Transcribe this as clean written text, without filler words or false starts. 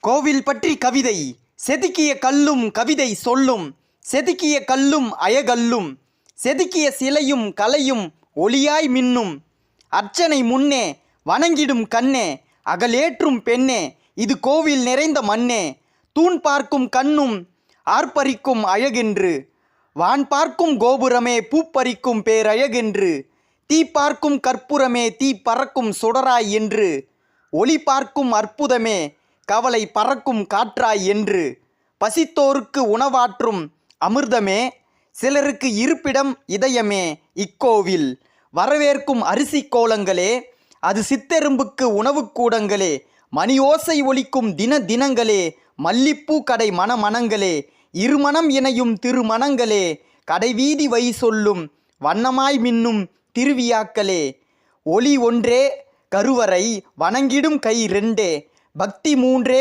கோவில் பற்றி கவிதை. செதுக்கிய கல்லும் கவிதை சொல்லும், செதுக்கிய கல்லும் அயகல்லும், செதுக்கிய சிலையும் கலையும் ஒளியாய் மின்னும். அர்ச்சனை முன்னே வணங்கிடும் கண்ணே, அகலேற்றும் பெண்ணே, இது கோவில் நிறைந்த மண்ணே. தூண் பார்க்கும் கண்ணும் ஆர்ப்பரிக்கும் அழகென்று, வான் பார்க்கும் கோபுரமே பூப்பறிக்கும் பேரழகென்று, தீ பார்க்கும் கற்பூரமே தீ பறக்கும் சுடராய் என்று, ஒளி பார்க்கும் அற்புதமே கவலை பறக்கும் காற்றாய் என்று, பசித்தோருக்கு உணவாற்றும் அமிர்தமே, சிலருக்கு இருப்பிடம் இதயமே இக்கோவில். வரவேற்கும் அரிசி கோலங்களே, அது சித்தெரும்புக்கு உணவுக்கூடங்களே, மணி ஓசை ஒலிக்கும் தினங்களே, மல்லிப்பூ கடை மணங்களே, இருமணம் இணையும் திருமணங்களே, கடைவீதி வை சொல்லும் வண்ணமாய் மின்னும் திருவியாக்களே. ஒளி ஒன்றே கருவறை, வணங்கிடும் கை ரெண்டே, பக்தி மூன்றே